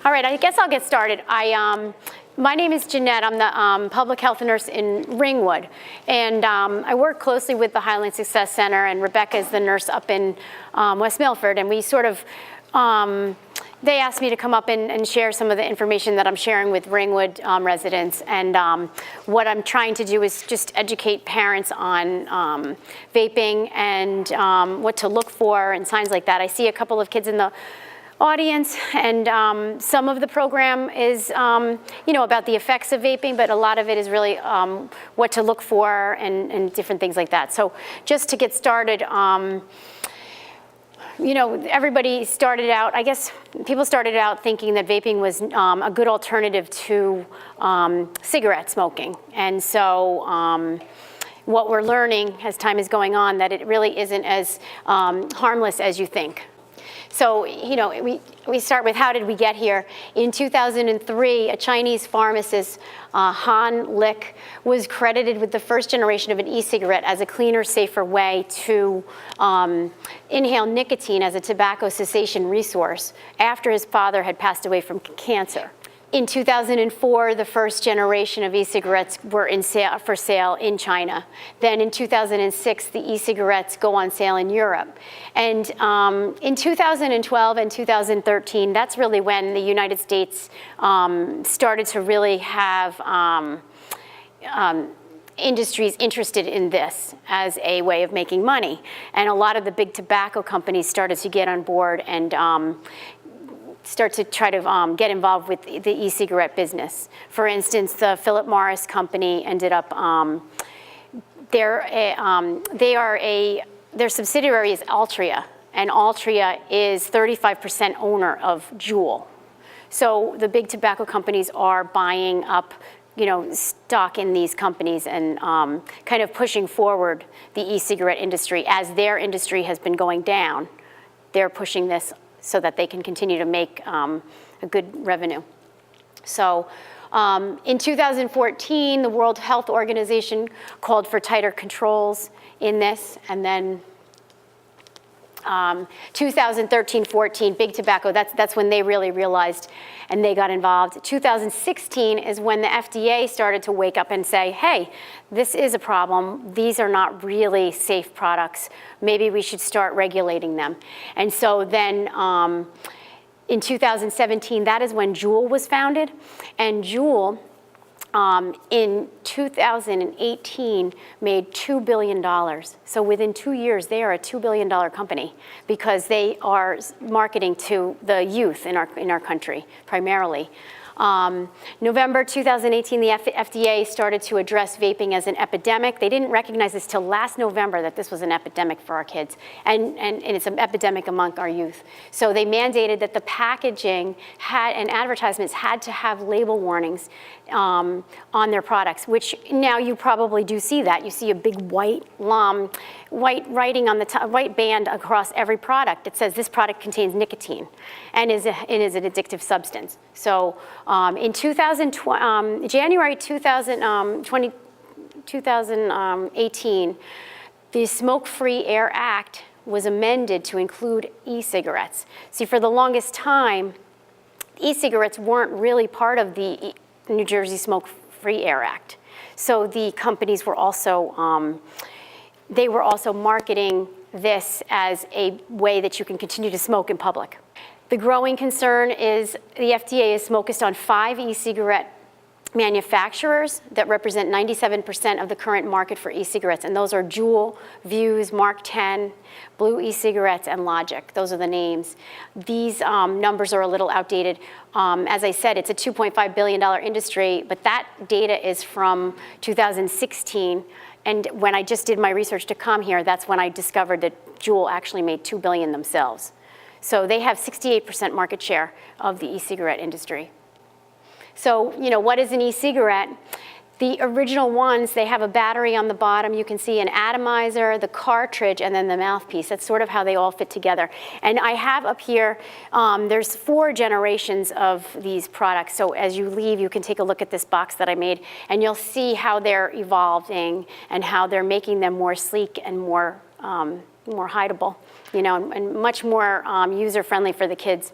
All right, I guess I'll get started. My name is Jeanette. I'm the public health nurse in Ringwood. And I work closely with the Highland Success Center, and Rebecca is the nurse up in West Milford. And we sort of, they asked me to come up and share some of the information that I'm sharing with Ringwood residents. And what I'm trying to do is just educate parents on vaping and what to look for and signs like that. I see a couple of kids in the audience, and some of the program is about the effects of vaping, but a lot of it is really what to look for and different things like that. So just to get started, everybody started out, I guess people started out thinking that vaping was a good alternative to cigarette smoking. And so what we're learning as time is going on, that it really isn't as harmless as you think. So, we start with how did we get here? In 2003, a Chinese pharmacist, Han Lick, was credited with the first generation of an e-cigarette as a cleaner, safer way to inhale nicotine as a tobacco cessation resource after his father had passed away from cancer. In 2004, the first generation of e-cigarettes were for sale in China. Then in 2006, the e-cigarettes go on sale in Europe. And in 2012 and 2013, that's really when the United States started to really have industries interested in this as a way of making money. And a lot of the big tobacco companies started to get on board and start to try to get involved with the e-cigarette business. For instance, the Philip Morris company ended up, their subsidiary is Altria, and Altria is 35% owner of Juul. So the big tobacco companies are buying up stock in these companies and kind of pushing forward the e-cigarette industry. As their industry has been going down, they're pushing this so that they can continue to make a good revenue. So in 2014, the World Health Organization called for tighter controls in this, and then 2013-14, big tobacco, that's when they really realized and they got involved. 2016 is when the FDA started to wake up and say, hey, this is a problem. These are not really safe products. Maybe we should start regulating them. And so then in 2017, that is when Juul was founded. And Juul, in 2018, made $2 billion. So within 2 years, they are a $2 billion company because they are marketing to the youth in our country, primarily. November 2018, the FDA started to address vaping as an epidemic. They didn't recognize this till last November that this was an epidemic for our kids, and it's an epidemic among our youth. So they mandated that the packaging and advertisements had to have label warnings on their products, which now you probably do see that. You see a big white writing on the top, white band across every product. It says this product contains nicotine and is an addictive substance. So in January 2018, the Smoke-Free Air Act was amended to include e-cigarettes. See, for the longest time, e-cigarettes weren't really part of the New Jersey Smoke-Free Air Act. So the companies were also, they were also marketing this as a way that you can continue to smoke in public. The growing concern is the FDA is focused on 5 e-cigarette manufacturers that represent 97% of the current market for e-cigarettes, and those are Juul, Vuse, Mark 10, Blue e-cigarettes, and Logic. Those are the names. These numbers are a little outdated. As I said, it's a $2.5 billion industry, but that data is from 2016, and when I just did my research to come here, that's when I discovered that Juul actually made $2 billion themselves. So they have 68% market share of the e-cigarette industry. So, what is an e-cigarette? The original ones, they have a battery on the bottom. You can see an atomizer, the cartridge, and then the mouthpiece. That's sort of how they all fit together. And I have up here, there's 4 generations of these products. So as you leave, you can take a look at this box that I made, and you'll see how they're evolving and how they're making them more sleek and more hideable, and much more user-friendly for the kids.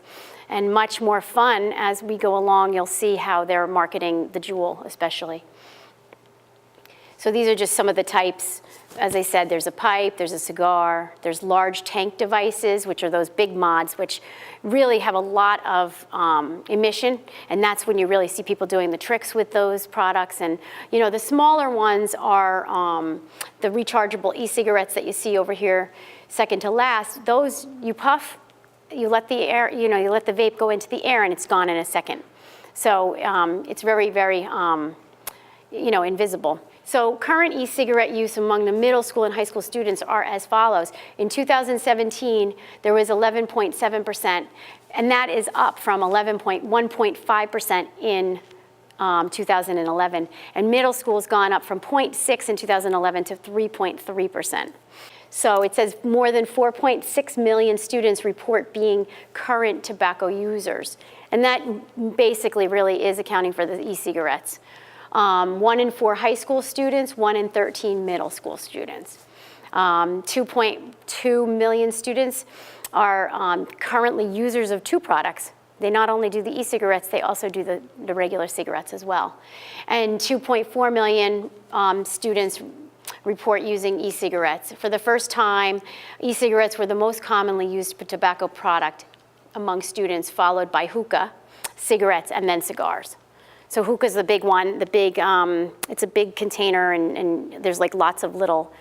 and much more fun as we go along. You'll see how they're marketing the Juul especially. So these are just some of the types. As I said, there's a pipe, there's a cigar, there's large tank devices, which are those big mods, which really have a lot of emission, and that's when you really see people doing the tricks with those products. And you know, the smaller ones are the rechargeable e-cigarettes that you see over here, second to last. Those you puff, you let the air, you know, you let the vape go into the air, and it's gone in a second. So it's very, very, you know, invisible. So current e-cigarette use among the middle school and high school students are as follows. In 2017, there was 11.7%, and that is up from 1.5% in 2011. And middle school has gone up from 0.6 in 2011 to 3.3%. So it says more than 4.6 million students report being current tobacco users. And that basically really is accounting for the e-cigarettes. 1 in 4 high school students, 1 in 13 middle school students. 2.2 million students are currently users of 2 products. They not only do the e-cigarettes, they also do the regular cigarettes as well. And 2.4 million students report using e-cigarettes. For the first time, e-cigarettes were the most commonly used tobacco product among students, followed by hookah, cigarettes, and then cigars. So hookah's the big one, it's a big container, and there's like lots of little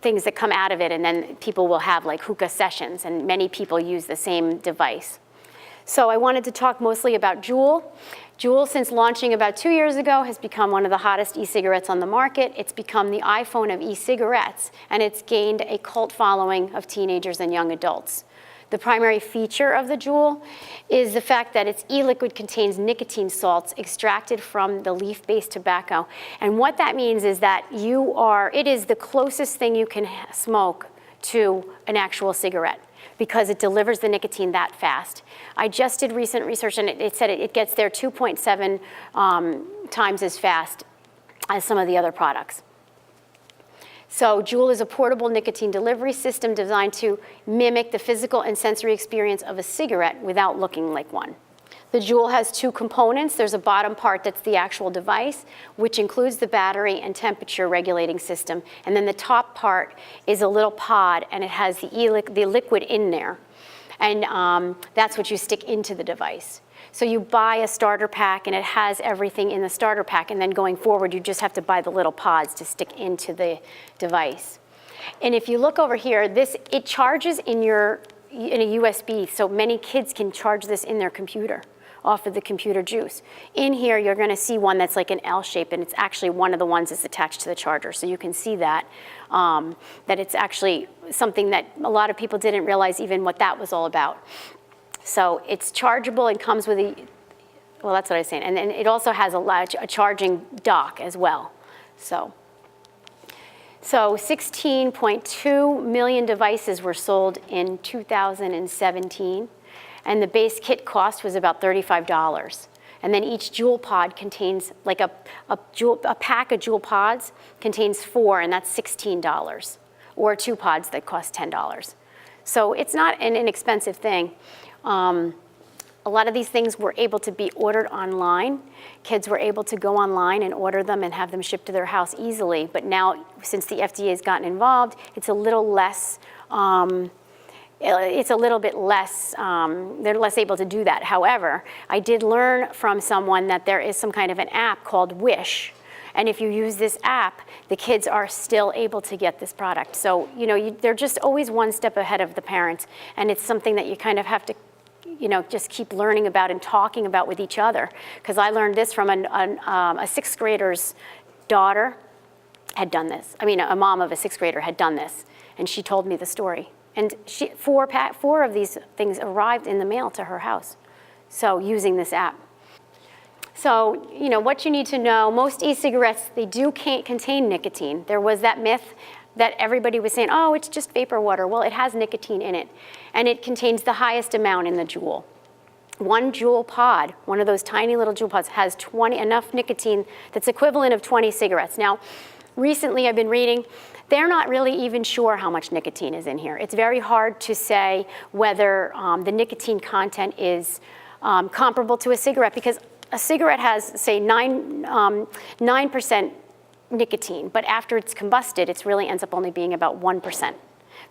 things that come out of it, and then people will have like hookah sessions, and many people use the same device. So I wanted to talk mostly about Juul. Juul, since launching about 2 years ago, has become one of the hottest e-cigarettes on the market. It's become the iPhone of e-cigarettes, and it's gained a cult following of teenagers and young adults. The primary feature of the Juul is the fact that its e-liquid contains nicotine salts extracted from the leaf-based tobacco. And what that means is that it is the closest thing you can smoke to an actual cigarette, because it delivers the nicotine that fast. I just did recent research, and it said it gets there 2.7 times as fast as some of the other products. So Juul is a portable nicotine delivery system designed to mimic the physical and sensory experience of a cigarette without looking like one. The Juul has 2 components. There's a bottom part that's the actual device, which includes the battery and temperature regulating system. And then the top part is a little pod, and it has the liquid in there. And that's what you stick into the device. So you buy a starter pack, and it has everything in the starter pack, and then going forward, you just have to buy the little pods to stick into the device. And if you look over here, it charges in a USB, so many kids can charge this in their computer, off of the computer juice. In here, you're gonna see one that's like an L shape, and it's actually one of the ones that's attached to the charger. So you can see that it's actually something that a lot of people didn't realize even what that was all about. So it's chargeable and comes with well, that's what I was saying. And then it also has a charging dock as well. So 16.2 million devices were sold in 2017. And the base kit cost was about $35. And then each Juul pod contains, like a pack of Juul pods contains 4, and that's $16. Or 2 pods that cost $10. So it's not an inexpensive thing. A lot of these things were able to be ordered online. Kids were able to go online and order them and have them shipped to their house easily. But now, since the FDA has gotten involved, it's a little less, they're less able to do that. However, I did learn from someone that there is some kind of an app called Wish. And if you use this app, the kids are still able to get this product. So, they're just always one step ahead of the parents. And it's something that you kind of have to, just keep learning about and talking about with each other. Because I learned this from a 6th grader's daughter had done this. A mom of a 6th grader had done this. And she told me the story. And 4 of these things arrived in the mail to her house. So using this app. So, what you need to know, most e-cigarettes, they do contain nicotine. There was that myth that everybody was saying, oh, it's just vapor water. Well, it has nicotine in it. And it contains the highest amount in the Juul. 1 Juul pod, one of those tiny little Juul pods, has enough nicotine that's equivalent of 20 cigarettes. Now, recently I've been reading they're not really even sure how much nicotine is in here. It's very hard to say whether the nicotine content is comparable to a cigarette, because a cigarette has, say, 9% nicotine, but after it's combusted, it really ends up only being about 1%.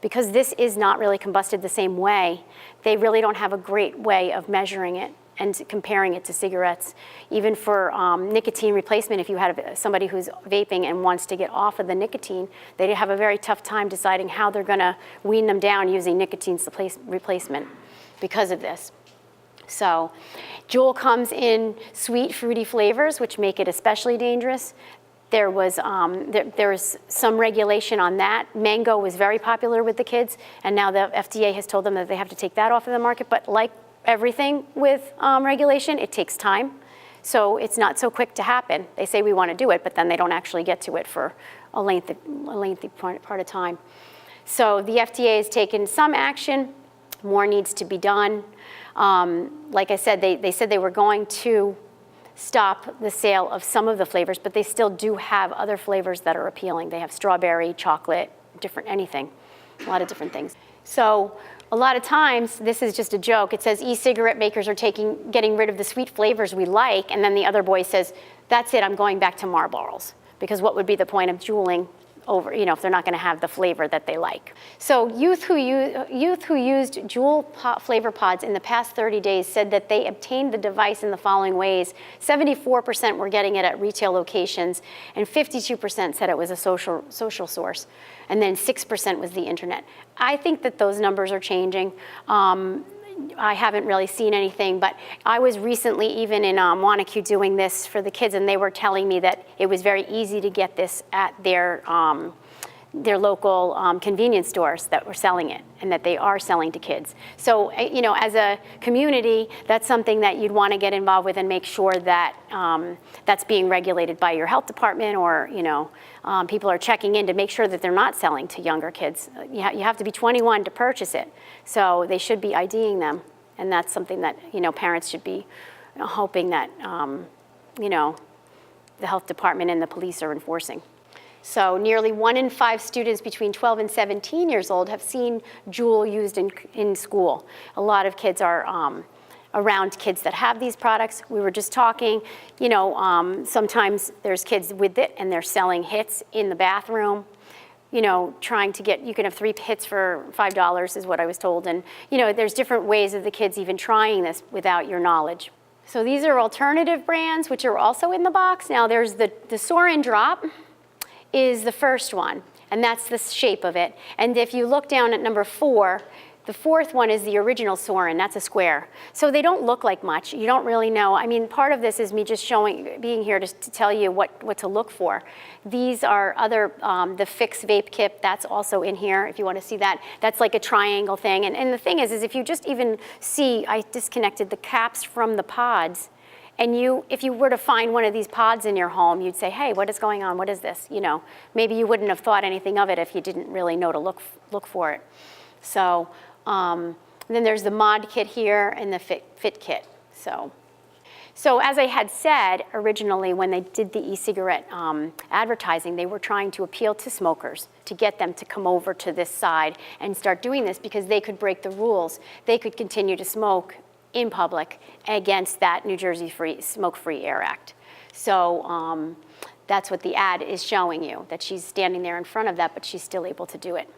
Because this is not really combusted the same way, they really don't have a great way of measuring it and comparing it to cigarettes. Even for nicotine replacement, if you had somebody who's vaping and wants to get off of the nicotine, they have a very tough time deciding how they're gonna wean them down using nicotine replacement because of this. So Juul comes in sweet, fruity flavors, which make it especially dangerous. There was some regulation on that. Mango was very popular with the kids, and now the FDA has told them that they have to take that off of the market. But like everything with regulation, it takes time. So it's not so quick to happen. They say we want to do it, but then they don't actually get to it for a lengthy part of time. So the FDA has taken some action. More needs to be done. Like I said, they said they were going to stop the sale of some of the flavors, but they still do have other flavors that are appealing. They have strawberry, chocolate, anything, a lot of different things. So a lot of times, this is just a joke. It says e-cigarette makers are getting rid of the sweet flavors we like, and then the other boy says, that's it, I'm going back to Marlboros. Because what would be the point of juuling over, if they're not going to have the flavor that they like. So youth who used Juul flavor pods in the past 30 days said that they obtained the device in the following ways. 74% were getting it at retail locations, and 52% said it was a social source, and then 6% was the internet. I think that those numbers are changing. I haven't really seen anything, but I was recently even in Wanacue doing this for the kids, and they were telling me that it was very easy to get this at their local convenience stores that were selling it, and that they are selling to kids. So, as a community, that's something that you'd want to get involved with and make sure that that's being regulated by your health department, or, people are checking in to make sure that they're not selling to younger kids. You have to be 21 to purchase it, so they should be IDing them, and that's something that, parents should be hoping that, the health department and the police are enforcing. So nearly 1 in 5 students between 12 and 17 years old have seen Juul used in school. A lot of kids are around kids that have these products. We were just talking, sometimes there's kids with it and they're selling hits in the bathroom, trying to get, you can have 3 hits for $5 is what I was told. And, there's different ways of the kids even trying this without your knowledge. So these are alternative brands, which are also in the box. Now there's the Sorin Drop is the first one, and that's the shape of it. And if you look down at number 4, the 4th one is the original Sorin, that's a square. So they don't look like much, you don't really know. I mean, part of this is me just being here to tell you what to look for. These are other, the Fix Vape Kit, that's also in here, if you want to see that. That's like a triangle thing, and the thing is if you just even see, I disconnected the caps from the pods, and if you were to find one of these pods in your home, you'd say, hey, what is going on? What is this? Maybe you wouldn't have thought anything of it if you didn't really know to look for it. So then there's the Mod Kit here and the Fit Kit. So as I had said originally, when they did the e-cigarette advertising, they were trying to appeal to smokers to get them to come over to this side and start doing this because they could break the rules. They could continue to smoke in public against that New Jersey Smoke-Free Air Act. So that's what the ad is showing you, that she's standing there in front of that, but she's still able to do it.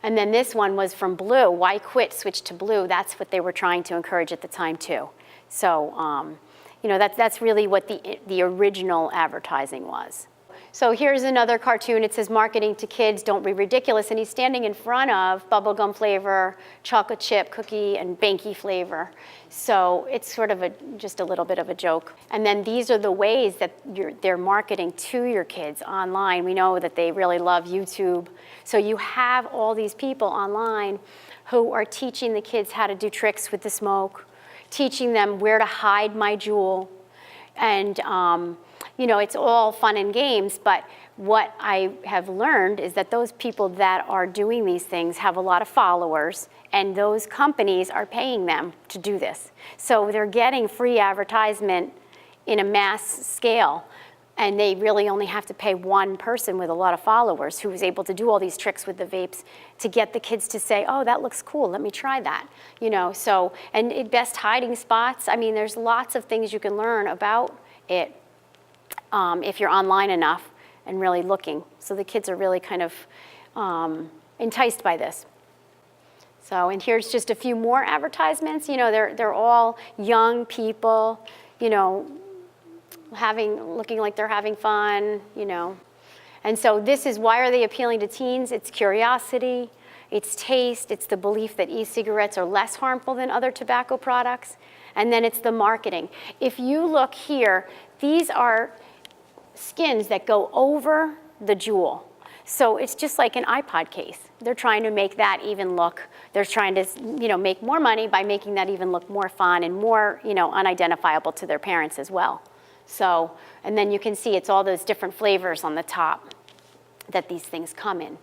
And then this one was from Blue. Why quit? Switch to Blue. That's what they were trying to encourage at the time too. So that's really what the original advertising was. So here's another cartoon. It says marketing to kids, don't be ridiculous. And he's standing in front of bubblegum flavor, chocolate chip, cookie, and Banky flavor. So it's sort of just a little bit of a joke. And then these are the ways that they're marketing to your kids online. We know that they really love YouTube. So you have all these people online who are teaching the kids how to do tricks with the smoke, teaching them where to hide my Juul. And it's all fun and games, but what I have learned is that those people that are doing these things have a lot of followers, and those companies are paying them to do this. So they're getting free advertisement in a mass scale And they really only have to pay one person with a lot of followers who is able to do all these tricks with the vapes to get the kids to say, oh, that looks cool, let me try that. You know, so, and best hiding spots, I mean, there's lots of things you can learn about it if you're online enough and really looking. So the kids are really kind of enticed by this. So, and here's just a few more advertisements. You know, they're all young people, you know, looking like they're having fun, you know. And so this is, why are they appealing to teens? It's curiosity, it's taste, it's the belief that e-cigarettes are less harmful than other tobacco products, and then it's the marketing. If you look here, these are skins that go over the jewel. So it's just like an iPod case. They're trying to make that even look, they're trying to, you know, make more money by making that even look more fun and more, you know, unidentifiable to their parents as well. So, and then you can see it's all those different flavors on the top that these things come in.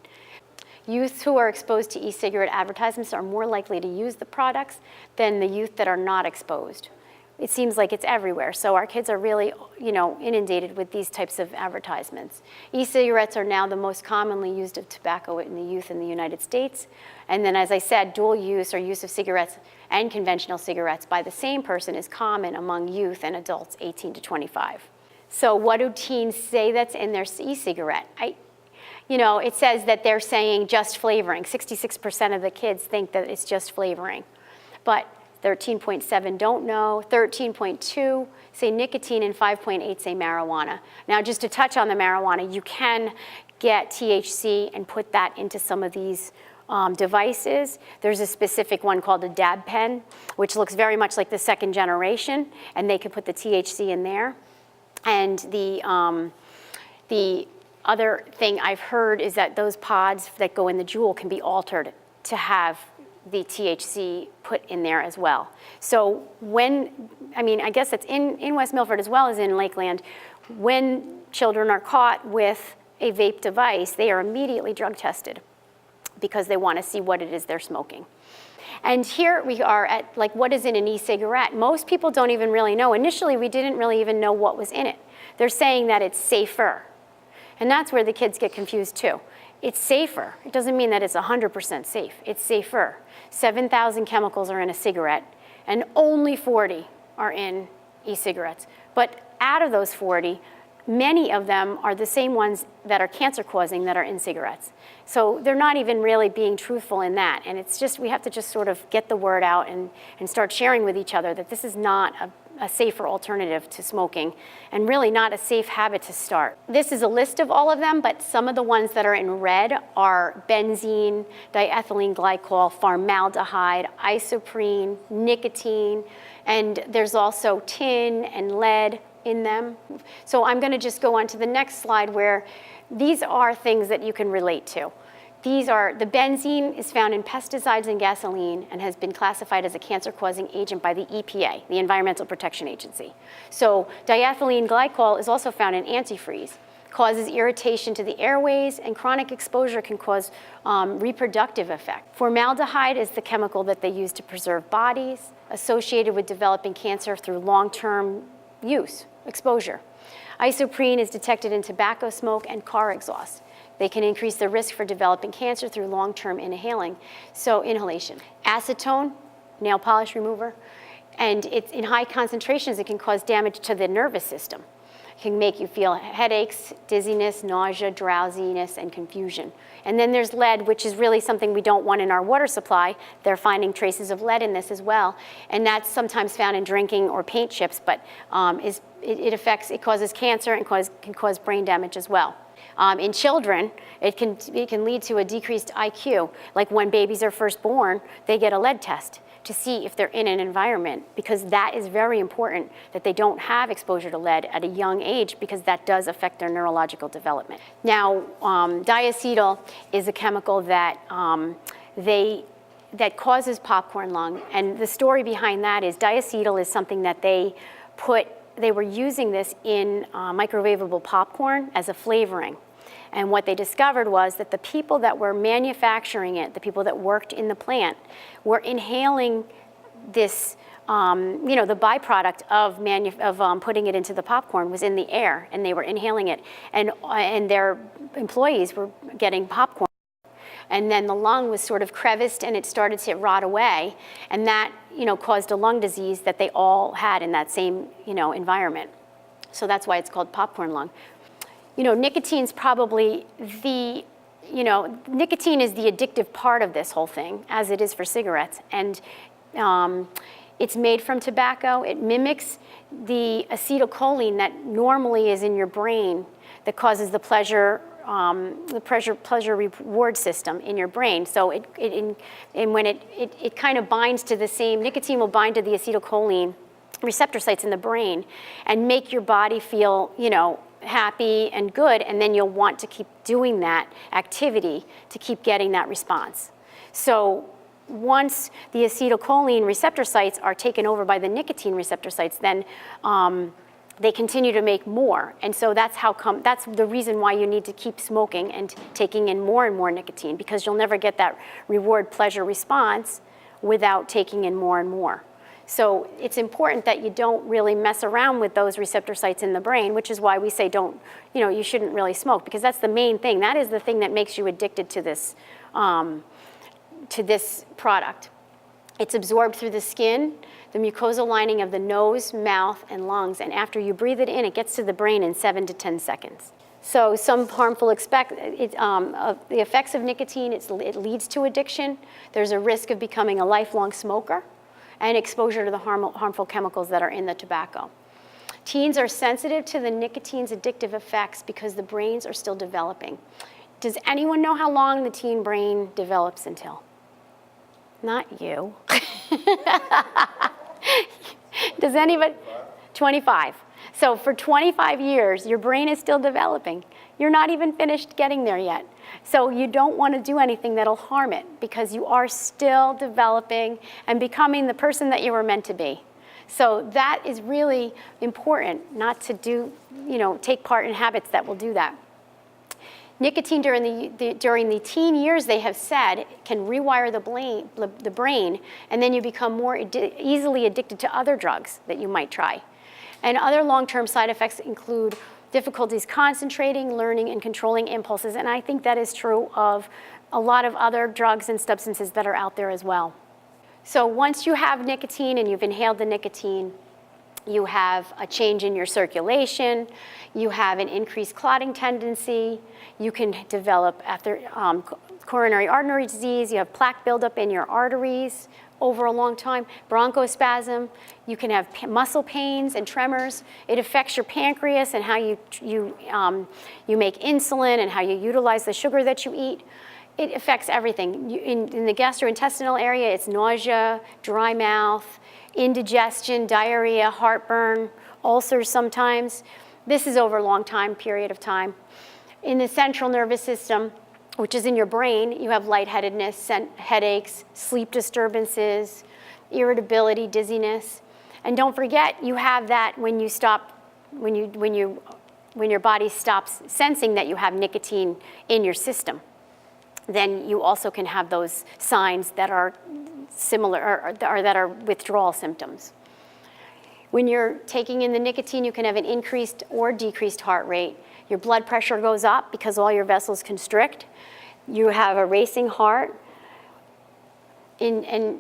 Youth who are exposed to e-cigarette advertisements are more likely to use the products than the youth that are not exposed. It seems like it's everywhere, so our kids are really, you know, inundated with these types of advertisements. E-cigarettes are now the most commonly used of tobacco in the youth in the United States. And then, as I said, dual use or use of cigarettes and conventional cigarettes by the same person is common among youth and adults 18 to 25. So what do teens say that's in their e-cigarette? You know, it says that they're saying just flavoring. 66% of the kids think that it's just flavoring. But 13.7 don't know, 13.2 say nicotine, and 5.8 say marijuana. Now, just to touch on the marijuana, you can get THC and put that into some of these devices. There's a specific one called a dab pen, which looks very much like the second generation, and they can put the THC in there. And the other thing I've heard is that those pods that go in the jewel can be altered to have the THC put in there as well. So when, I mean, I guess it's in West Milford as well as in Lakeland, when children are caught with a vape device, they are immediately drug tested because they want to see what it is they're smoking. And here we are at, like, what is in an e-cigarette? Most people don't even really know. Initially, we didn't really even know what was in it. They're saying that it's safer. And that's where the kids get confused too. It's safer. It doesn't mean that it's 100% safe. It's safer. 7,000 chemicals are in a cigarette, and only 40 are in e-cigarettes. But out of those 40, many of them are the same ones that are cancer-causing that are in cigarettes. So they're not even really being truthful in that. And it's just, we have to just sort of get the word out and start sharing with each other that this is not a safer alternative to smoking, and really not a safe habit to start. This is a list of all of them, but some of the ones that are in red are benzene, diethylene glycol, formaldehyde, isoprene, nicotine, and there's also tin and lead in them. So I'm going to just go on to the next slide where these are things that you can relate to. These are, the benzene is found in pesticides and gasoline and has been classified as a cancer-causing agent by the EPA, the Environmental Protection Agency. So diethylene glycol is also found in antifreeze, causes irritation to the airways, and chronic exposure can cause reproductive effect. Formaldehyde is the chemical that they use to preserve bodies, associated with developing cancer through long-term use, exposure. Isoprene is detected in tobacco smoke and car exhaust. They can increase the risk for developing cancer through long-term inhalation. Acetone, nail polish remover, and it's in high concentrations, it can cause damage to the nervous system. It can make you feel headaches, dizziness, nausea, drowsiness, and confusion. And then there's lead, which is really something we don't want in our water supply. They're finding traces of lead in this as well. And that's sometimes found in drinking or paint chips, but it causes cancer and can cause brain damage as well. In children, it can lead to a decreased IQ. Like when babies are first born, they get a lead test to see if they're in an environment, because that is very important that they don't have exposure to lead at a young age, because that does affect their neurological development. Now, diacetyl is a chemical that that causes popcorn lung, and the story behind that is diacetyl is something that they were using this in microwavable popcorn as a flavoring. And what they discovered was that the people that were manufacturing it, the people that worked in the plant, were inhaling this the byproduct of putting it into the popcorn was in the air, and they were inhaling it, and their employees were getting popcorn. And then the lung was sort of creviced and it started to rot away, and that caused a lung disease that they all had in that same environment. So that's why it's called popcorn lung. Nicotine's probably nicotine is the addictive part of this whole thing, as it is for cigarettes. And it's made from tobacco. It mimics the acetylcholine that normally is in your brain that causes the pleasure reward system in your brain. So when it kind of binds to the same, nicotine will bind to the acetylcholine receptor sites in the brain and make your body feel, happy and good, and then you'll want to keep doing that activity to keep getting that response. So once the acetylcholine receptor sites are taken over by the nicotine receptor sites, then they continue to make more. And so that's the reason why you need to keep smoking and taking in more and more nicotine, because you'll never get that reward pleasure response without taking in more and more. So it's important that you don't really mess around with those receptor sites in the brain, which is why we say you shouldn't really smoke, because that's the main thing. That is the thing that makes you addicted to this product. It's absorbed through the skin, the mucosal lining of the nose, mouth, and lungs, and after you breathe it in, it gets to the brain in 7 to 10 seconds. So some harmful the effects of nicotine, it leads to addiction. There's a risk of becoming a lifelong smoker, and exposure to the harmful chemicals that are in the tobacco. Teens are sensitive to the nicotine's addictive effects because the brains are still developing. Does anyone know how long the teen brain develops until? Not you. Does anybody? 25. So for 25 years, your brain is still developing. You're not even finished getting there yet. So you don't want to do anything that'll harm it, because you are still developing and becoming the person that you were meant to be. So that is really important, not to take part in habits that will do that. Nicotine during the teen years, they have said, can rewire the brain, and then you become more easily addicted to other drugs that you might try. And other long-term side effects include difficulties concentrating, learning, and controlling impulses. And I think that is true of a lot of other drugs and substances that are out there as well. So once you have nicotine and you've inhaled the nicotine, you have a change in your circulation, you have an increased clotting tendency, you can develop coronary artery disease, you have plaque buildup in your arteries over a long time, bronchospasm, you can have muscle pains and tremors. It affects your pancreas and how you make insulin and how you utilize the sugar that you eat. It affects everything. In the gastrointestinal area, it's nausea, dry mouth, indigestion, diarrhea, heartburn, ulcers sometimes. This is over a long period of time. In the central nervous system, which is in your brain, you have lightheadedness, headaches, sleep disturbances, irritability, dizziness. And don't forget, you have that when your body stops sensing that you have nicotine in your system. Then you also can have those signs that are similar or that are withdrawal symptoms. When you're taking in the nicotine, you can have an increased or decreased heart rate. Your blood pressure goes up because all your vessels constrict. You have a racing heart. And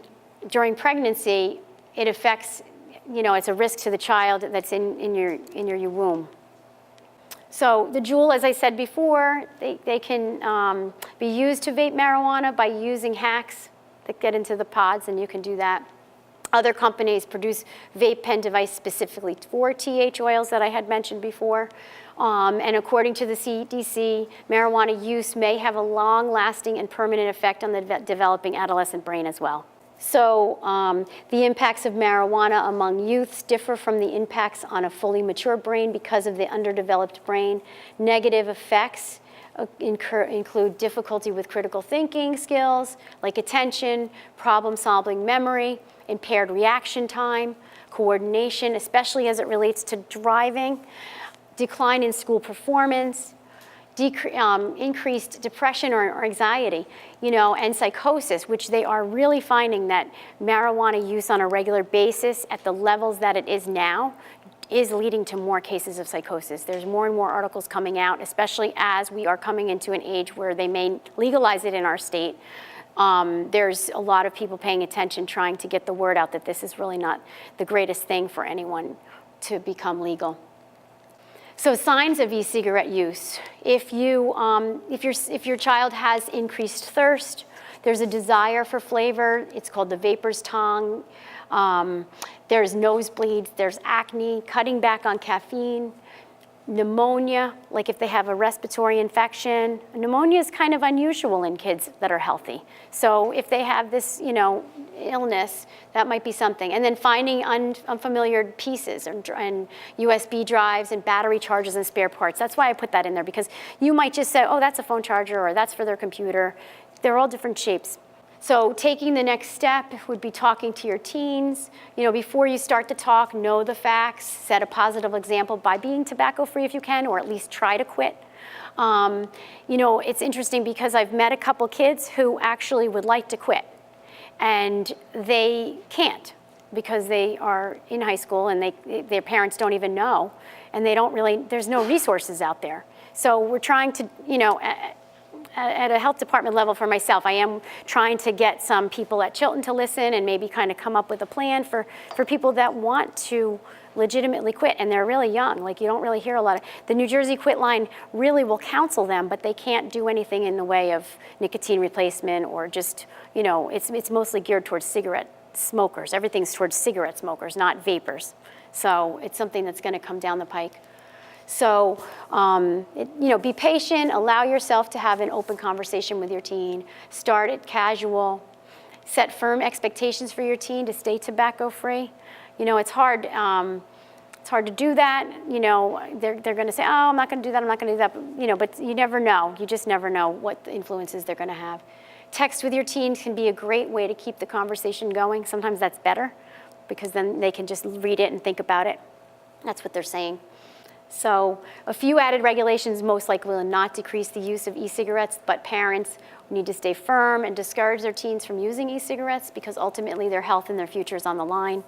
during pregnancy, it affects, it's a risk to the child that's in your womb. So the Juul, as I said before, they can be used to vape marijuana by using hacks that get into the pods, and you can do that. Other companies produce vape pen device specifically for TH oils that I had mentioned before. And according to the CDC, marijuana use may have a long-lasting and permanent effect on the developing adolescent brain as well. So the impacts of marijuana among youths differ from the impacts on a fully mature brain because of the underdeveloped brain. Negative effects include difficulty with critical thinking skills, like attention, problem-solving memory, impaired reaction time, coordination, especially as it relates to driving, decline in school performance. increased depression or anxiety, and psychosis, which they are really finding that marijuana use on a regular basis at the levels that it is now is leading to more cases of psychosis. There's more and more articles coming out, especially as we are coming into an age where they may legalize it in our state. There's a lot of people paying attention, trying to get the word out that this is really not the greatest thing for anyone to become legal. So signs of e-cigarette use. If your child has increased thirst, there's a desire for flavor, it's called the vapor's tongue. There's nosebleeds, there's acne, cutting back on caffeine, pneumonia, like if they have a respiratory infection. Pneumonia is kind of unusual in kids that are healthy. So if they have this, illness, that might be something. And then finding unfamiliar pieces and USB drives and battery chargers and spare parts. That's why I put that in there, because you might just say, oh, that's a phone charger, or that's for their computer. They're all different shapes. So taking the next step would be talking to your teens. Before you start to talk, know the facts, set a positive example by being tobacco-free if you can, or at least try to quit. It's interesting because I've met a couple kids who actually would like to quit, and they can't because they are in high school and their parents don't even know, and there's no resources out there. So we're trying to, at a health department level for myself, I am trying to get some people at Chilton to listen and maybe kind of come up with a plan for people that want to legitimately quit, and they're really young. Like, you don't really hear a lot of, the New Jersey Quit Line really will counsel them, but they can't do anything in the way of nicotine replacement or just, it's mostly geared towards cigarette smokers. Everything's towards cigarette smokers, not vapors. So it's something that's going to come down the pike. So, be patient, allow yourself to have an open conversation with your teen, start it casual, set firm expectations for your teen to stay tobacco-free. It's hard to do that. They're going to say, oh, I'm not going to do that, I'm not going to do that, but you never know. You just never know what the influences they're going to have. Text with your teens can be a great way to keep the conversation going. Sometimes that's better because then they can just read it and think about it. That's what they're saying. So a few added regulations most likely will not decrease the use of e-cigarettes, but parents need to stay firm and discourage their teens from using e-cigarettes because ultimately their health and their future is on the line.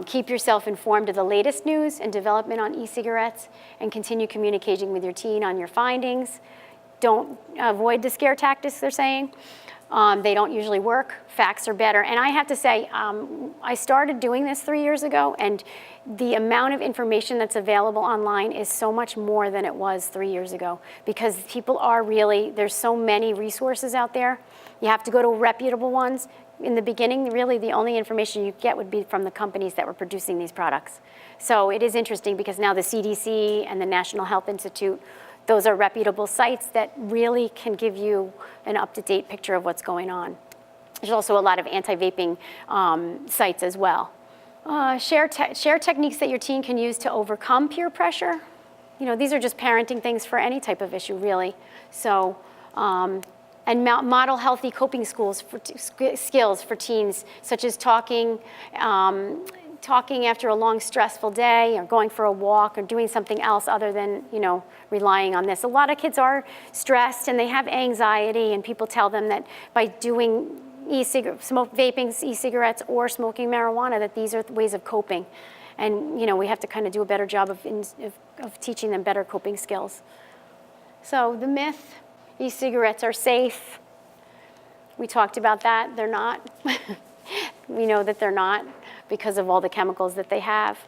Keep yourself informed of the latest news and development on e-cigarettes and continue communicating with your teen on your findings. Don't avoid the scare tactics they're saying. They don't usually work. Facts are better. And I have to say, I started doing this 3 years ago, and the amount of information that's available online is so much more than it was 3 years ago because people are really, there's so many resources out there. You have to go to reputable ones. In the beginning, really the only information you get would be from the companies that were producing these products. So it is interesting because now the CDC and the National Health Institute, those are reputable sites that really can give you an up-to-date picture of what's going on. There's also a lot of anti-vaping sites as well. Share techniques that your teen can use to overcome peer pressure. These are just parenting things for any type of issue, really. So, and model healthy coping skills for teens, such as talking after a long, stressful day, or going for a walk, or doing something else other than, relying on this. A lot of kids are stressed and they have anxiety, and people tell them that by doing vaping e-cigarettes or smoking marijuana, that these are ways of coping. And, we have to kind of do a better job of teaching them better coping skills. So the myth, e-cigarettes are safe. We talked about that. They're not. We know that they're not because of all the chemicals that they have.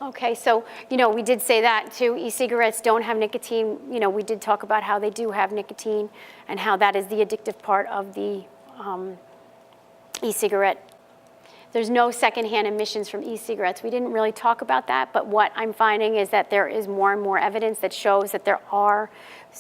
Okay, so, we did say that too. E-cigarettes don't have nicotine. We did talk about how they do have nicotine and how that is the addictive part of the e-cigarette. There's no secondhand emissions from e-cigarettes. We didn't really talk about that, but what I'm finding is that there is more and more evidence that shows that there are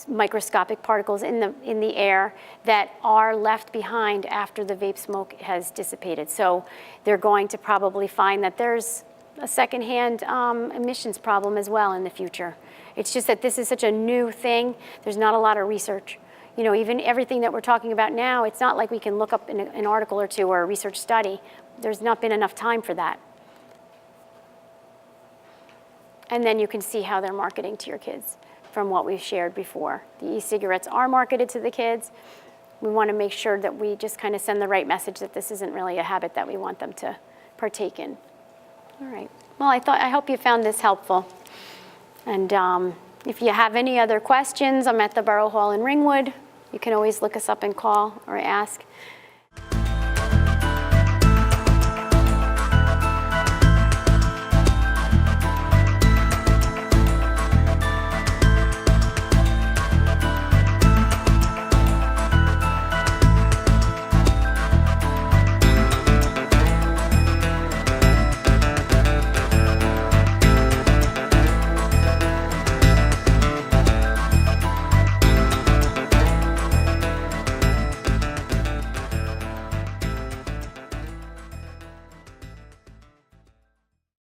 microscopic particles in the air that are left behind after the vape smoke has dissipated. So they're going to probably find that there's a secondhand emissions problem as well in the future. It's just that this is such a new thing. There's not a lot of research. Even everything that we're talking about now, it's not like we can look up an article or two or a research study. There's not been enough time for that. And then you can see how they're marketing to your kids. from what we've shared before. The e-cigarettes are marketed to the kids. We want to make sure that we just kind of send the right message that this isn't really a habit that we want them to partake in. All right. Well, I hope you found this helpful. And if you have any other questions, I'm at the Borough Hall in Ringwood. You can always look us up and call or ask.